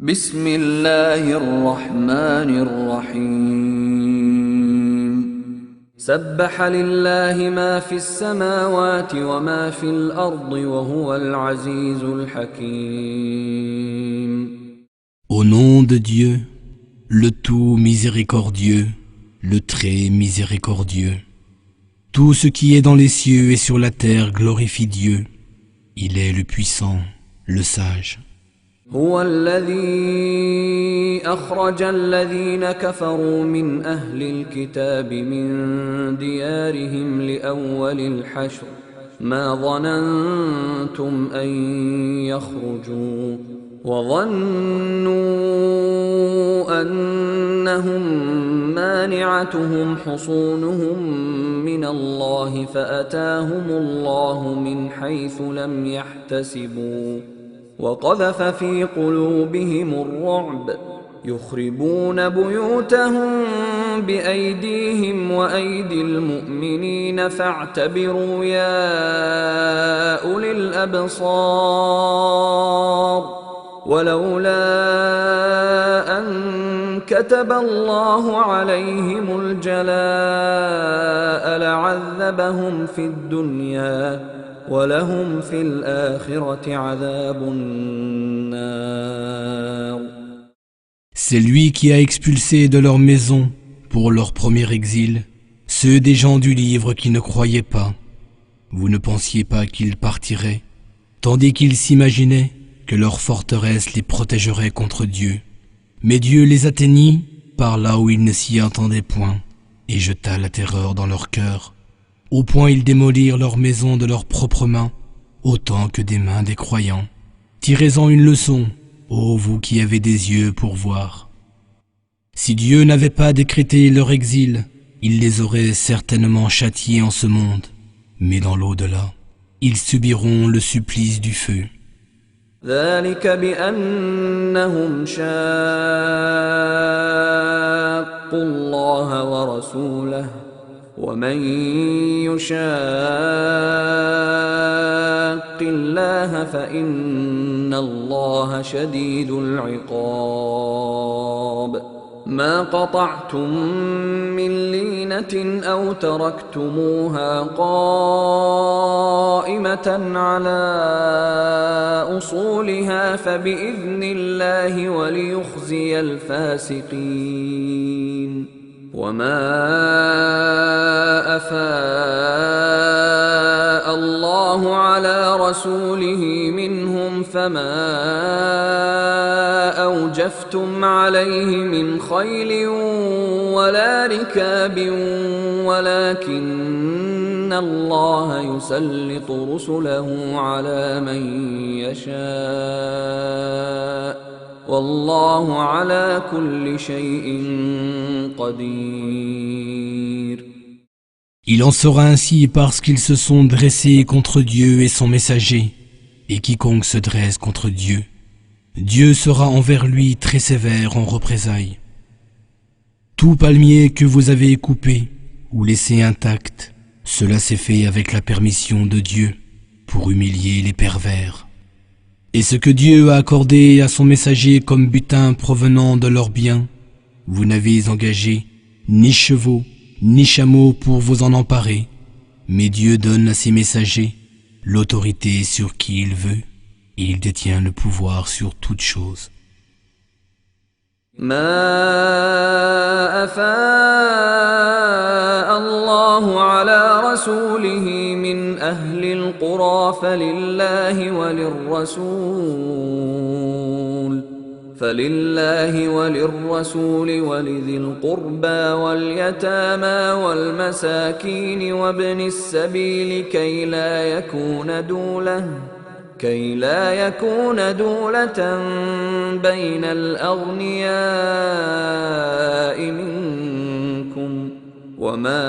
بسم الله الرحمن الرحيم سبح لله ما في السماوات وما في الأرض وهو العزيز الحكيم. Au nom de Dieu, le tout miséricordieux, le très miséricordieux. Tout ce qui est dans les cieux et sur la terre glorifie Dieu. Il est le puissant, le sage. هو الذي أخرج الذين كفروا من أهل الكتاب من ديارهم لأول الحشر ما ظننتم أن يخرجوا وظنوا أنهم مانعتهم حصونهم من الله فأتاهم الله من حيث لم يحتسبوا وقذف في قلوبهم الرعب يخربون بيوتهم بأيديهم وأيدي المؤمنين فاعتبروا يا أولي الأبصار ولولا أن كتب الله عليهم الجلاء لعذبهم في الدنيا وَلَهُمْ فِي الْآخِرَةِ عَذَابُ النَّارِ. C'est lui qui a expulsé de leur maison, pour leur premier exil, ceux des gens du livre qui ne croyaient pas. Vous ne pensiez pas qu'ils partiraient, tandis qu'ils s'imaginaient que leur forteresse les protégerait contre Dieu. Mais Dieu les atteignit par là où ils ne s'y attendaient point, et jeta la terreur dans leur cœur. Au point ils démolirent leurs maisons de leurs propres mains, autant que des mains des croyants. Tirez-en une leçon, ô vous qui avez des yeux pour voir. Si Dieu n'avait pas décrété leur exil, il les aurait certainement châtiés en ce monde, mais dans l'au-delà, ils subiront le supplice du feu. ذلك بأنهم شاقوا الله ورسوله ومن يشاق الله فإن الله شديد العقاب ما قطعتم من لينة أو تركتموها قائمة على أصولها فبإذن الله وليخزي الفاسقين وما أفاء الله على رسوله منهم فما أوجفتم عليه من خيل ولا ركاب ولكن الله يسلط رسله على من يشاء والله على كل شيء قدير. Il en sera ainsi parce qu'ils se sont dressés contre Dieu et son messager, et quiconque se dresse contre Dieu, Dieu sera envers lui très sévère en représailles. Tout palmier que vous avez coupé ou laissé intact, cela s'est fait avec la permission de Dieu pour humilier les pervers. Et ce que Dieu a accordé à son messager comme butin provenant de leurs biens, vous n'avez engagé ni chevaux, ni chameaux pour vous en emparer, mais Dieu donne à ses messagers l'autorité sur qui il veut, et il détient le pouvoir sur toute chose. ما أفاء الله على رسوله من أهل القرى فلله وللرسول ولذي القربى واليتامى والمساكين وابن السبيل كي لا يكون دولة بين الأغنياء منكم وما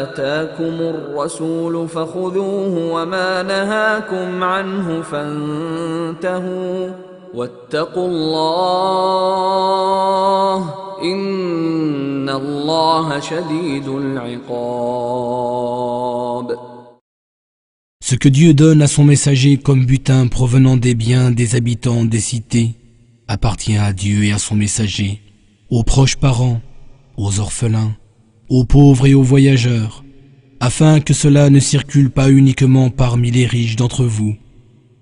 آتاكم الرسول فخذوه وما نهاكم عنه فانتهوا واتقوا الله إن الله شديد العقاب. Ce que Dieu donne à son messager comme butin provenant des biens des habitants des cités appartient à Dieu et à son messager, aux proches parents, aux orphelins, aux pauvres et aux voyageurs, afin que cela ne circule pas uniquement parmi les riches d'entre vous.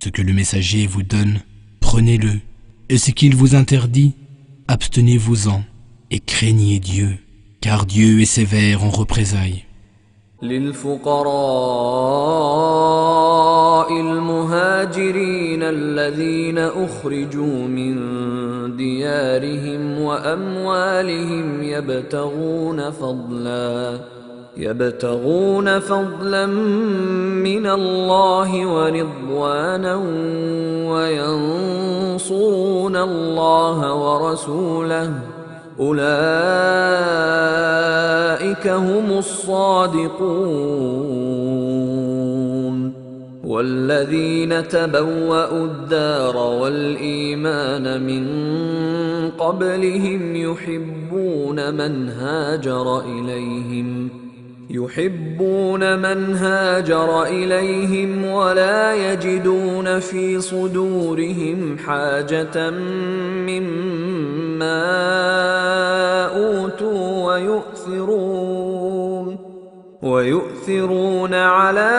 Ce que le messager vous donne, prenez-le, et ce qu'il vous interdit, abstenez-vous-en, et craignez Dieu, car Dieu est sévère en représailles. للفقراء المهاجرين الذين أخرجوا من ديارهم وأموالهم يبتغون فضلا من الله ورضوانا وينصرون الله ورسوله أولئك هم الصادقون والذين تبوأوا الدار والإيمان من قبلهم يحبون من هاجر إليهم ولا يجدون في صدورهم حاجة مما أوتوا ويؤثرون على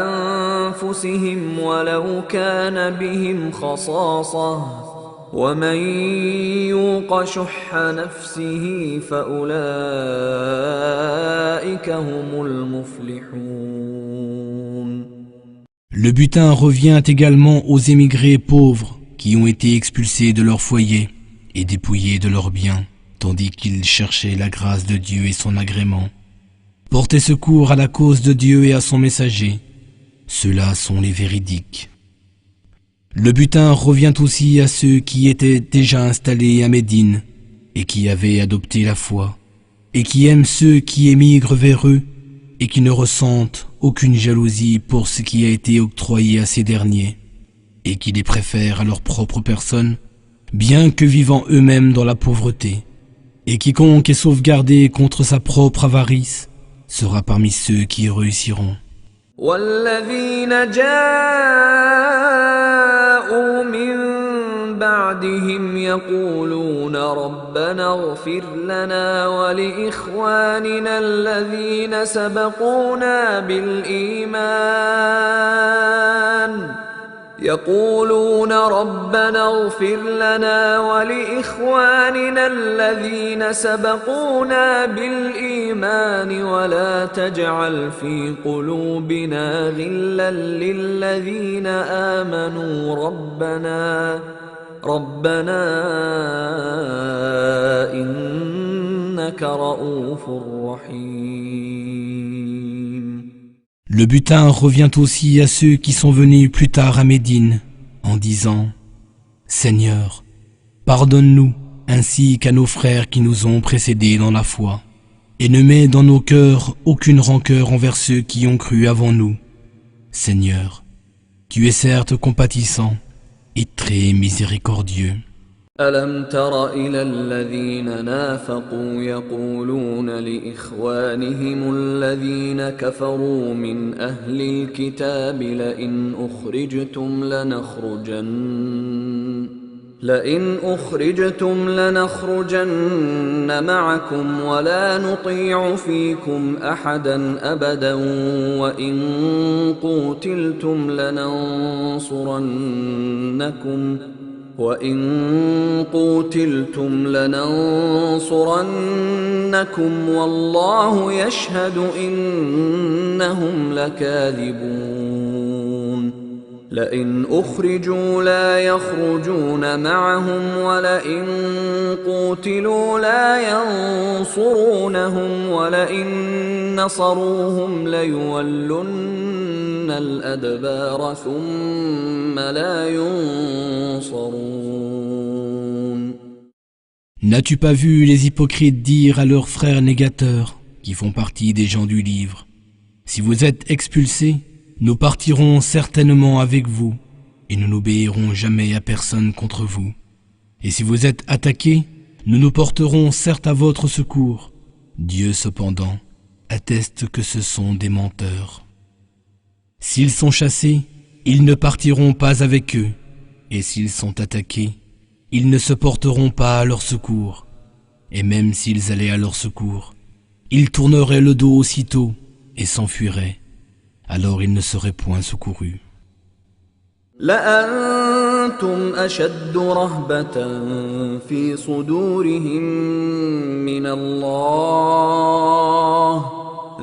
أنفسهم ولو كان بهم خصاصة ومن يوق شح نفسه فأولئك هم المفلحون. Le butin revient également aux émigrés pauvres qui ont été expulsés de leur foyer et dépouillés de leurs biens, tandis qu'ils cherchaient la grâce de Dieu et son agrément. Portez secours à la cause de Dieu et à son messager. Ceux-là sont les véridiques. Le butin revient aussi à ceux qui étaient déjà installés à Médine et qui avaient adopté la foi, et qui aiment ceux qui émigrent vers eux et qui ne ressentent aucune jalousie pour ce qui a été octroyé à ces derniers, et qui les préfèrent à leur propre personne, bien que vivant eux-mêmes dans la pauvreté. Et quiconque est sauvegardé contre sa propre avarice sera parmi ceux qui réussiront. والذين جاءوا من بعدهم يقولون ربنا اغفر لنا ولإخواننا الذين سبقونا بالإيمان ولا تجعل في قلوبنا غلا للذين آمنوا ربنا إنك رؤوف رحيم. Le butin revient aussi à ceux qui sont venus plus tard à Médine, en disant « Seigneur, pardonne-nous, ainsi qu'à nos frères qui nous ont précédés dans la foi, et ne mets dans nos cœurs aucune rancœur envers ceux qui ont cru avant nous. Seigneur, tu es certes compatissant et très miséricordieux. » ألم تر إلى الذين نافقوا يقولون لإخوانهم الذين كفروا من أهل الكتاب لئن أخرجتم لنخرجن معكم ولا نطيع فيكم أحدا أبدا وإن قوتلتم لننصرنكم والله يشهد إنهم لكاذبون لئن أخرجوا لا يخرجون معهم ولئن قوتلوا لا ينصرونهم ولئن نصروهم ليولن الأدبار ثم لا ينصرون. N'as-tu pas vu les hypocrites dire à leurs frères négateurs, qui font partie des gens du livre, si vous êtes expulsés, nous partirons certainement avec vous, et nous n'obéirons jamais à personne contre vous. Et si vous êtes attaqués, nous nous porterons certes à votre secours. Dieu cependant atteste que ce sont des menteurs. S'ils sont chassés, ils ne partiront pas avec eux, et s'ils sont attaqués, ils ne se porteront pas à leur secours. Et même s'ils allaient à leur secours, ils tourneraient le dos aussitôt et s'enfuiraient. Alors ils ne seraient point secourus. لأنتم أشد رهبة في صدورهم من الله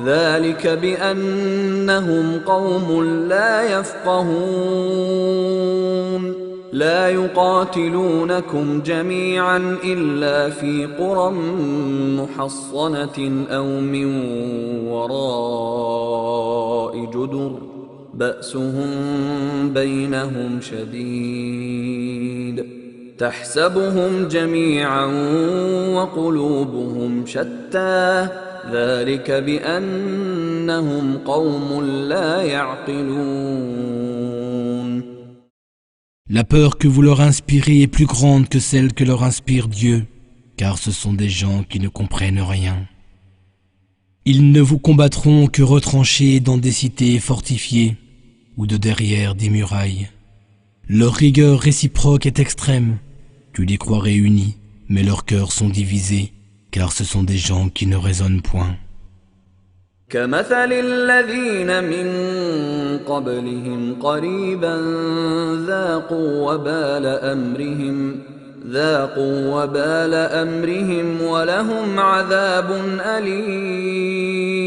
ذلك بأنهم قوم لا يفقهون لا يقاتلونكم جميعا إلا في قرى محصنة أو من وراء جدر بأسهم بينهم شديد تحسبهم جميعا وقلوبهم شتى ذلك بأنهم قوم لا يعقلون. La peur que vous leur inspirez est plus grande que celle que leur inspire Dieu, car ce sont des gens qui ne comprennent rien. Ils ne vous combattront que retranchés dans des cités fortifiées ou de derrière des murailles. Leur rigueur réciproque est extrême. Tu les croirais unis, mais leurs cœurs sont divisés, car ce sont des gens qui ne raisonnent point. كمثل الذين من قبلهم قريبا ذاقوا وبال أمرهم ولهم عذاب أليم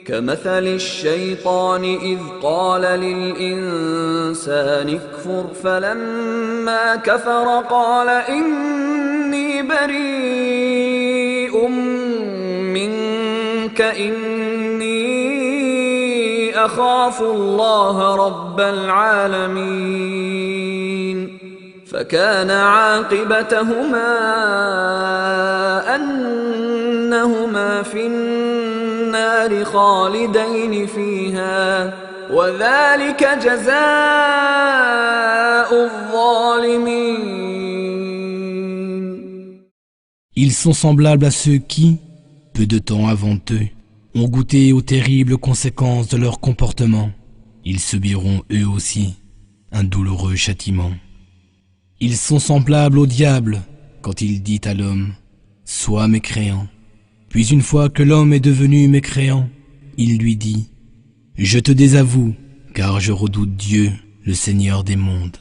كمثل الشيطان إذ قال للإنسان اكفر فلما كفر قال إني بريء منك إني أخاف الله رب العالمين فكان عاقبتهما أنهما في النار خالدين فيها وذلك جزاء الظالمين. Ils sont semblables à ceux qui, peu de temps avant eux, ont goûté aux terribles conséquences de leur comportement. Ils subiront eux aussi un douloureux châtiment. Ils sont semblables au diable quand il dit à l'homme « Sois mécréant ». Puis une fois que l'homme est devenu mécréant, il lui dit « Je te désavoue, car je redoute Dieu, le Seigneur des mondes. »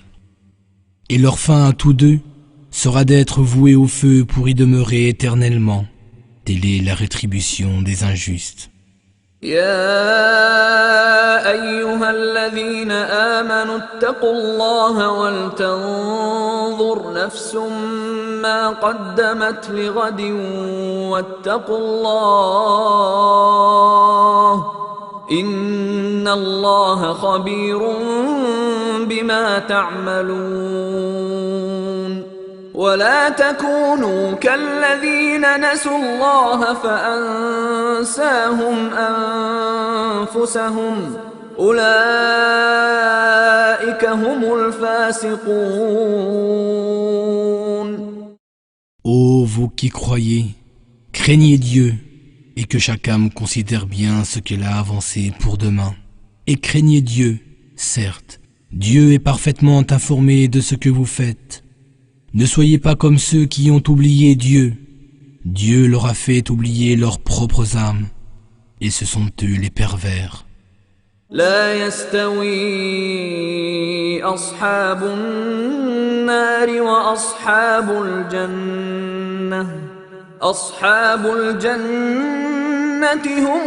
Et leur fin à tous deux sera d'être voués au feu pour y demeurer éternellement. Telle est la rétribution des injustes. يا أيها الذين آمنوا اتقوا الله ولتنظر نفس ما قدمت لغد واتقوا الله إن الله خبير بما تعملون ولا تكونوا كالذين نسوا الله فأنساهم أنفسهم أولئك هم الفاسقون. Ô vous qui croyez, craignez Dieu et que chaque âme considère bien ce qu'elle a avancé pour demain. Et craignez Dieu, certes, Dieu est parfaitement informé de ce que vous faites. Ne soyez pas comme ceux qui ont oublié Dieu. Dieu leur a fait oublier leurs propres âmes, et ce sont eux les pervers. لا يستوي أصحاب النار وأصحاب الجنة أصحاب الجنة هم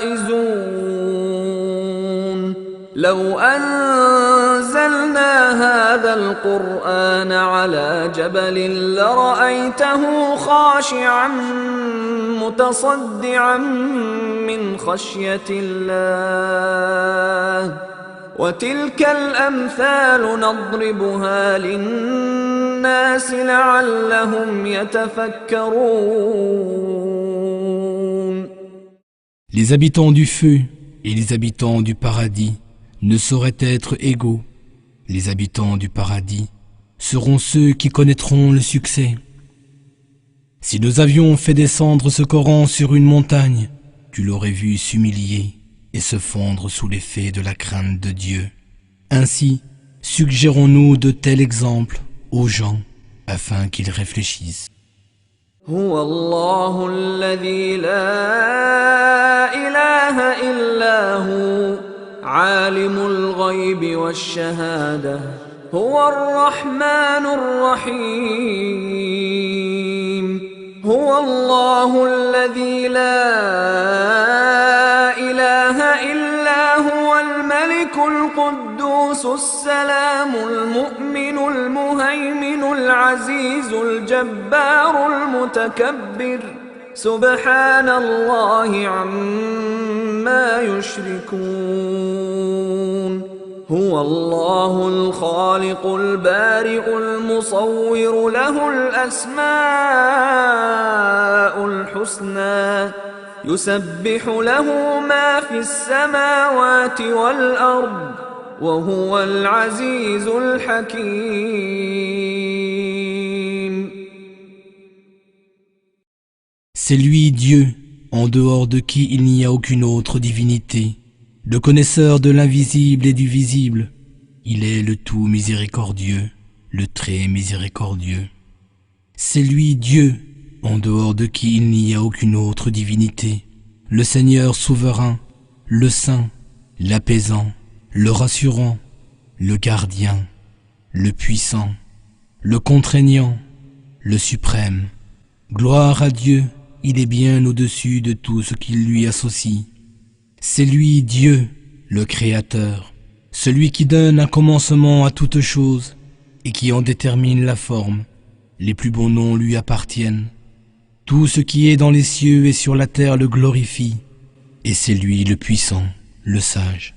الفائزون لو أنزلنا هذا القرآن على جبل لرأيته خاشعا متصدعا من خشية الله وتلك الأمثال نضربها للناس لعلهم يتفكرون. Les habitants du feu et les habitants du paradis ne sauraient être égaux. Les habitants du paradis seront ceux qui connaîtront le succès. Si nous avions fait descendre ce Coran sur une montagne, tu l'aurais vu s'humilier et se fondre sous l'effet de la crainte de Dieu. Ainsi, suggérons-nous de tels exemples aux gens afin qu'ils réfléchissent. هو الله الذي لا إله إلا هو عالم الغيب والشهادة هو الرحمن الرحيم هو الله الذي لا إله إلا هو الملك القدوس السلام المؤمن المهيمن العزيز الجبار المتكبر سبحان الله عما يشركون هو الله الخالق البارئ المصور له الأسماء الحسنى يسبح له ما في السماوات والأرض وهو العزيز الحكيم. C'est lui Dieu, en dehors de qui il n'y a aucune autre divinité, le connaisseur de l'invisible et du visible. Il est le tout miséricordieux, le très miséricordieux. C'est lui Dieu, en dehors de qui il n'y a aucune autre divinité, le Seigneur souverain, le saint, l'apaisant, le rassurant, le gardien, le puissant, le contraignant, le suprême. Gloire à Dieu, il est bien au-dessus de tout ce qu'il lui associe. C'est lui Dieu, le Créateur, celui qui donne un commencement à toute chose et qui en détermine la forme. Les plus beaux noms lui appartiennent. Tout ce qui est dans les cieux et sur la terre le glorifie, et c'est lui le puissant, le sage.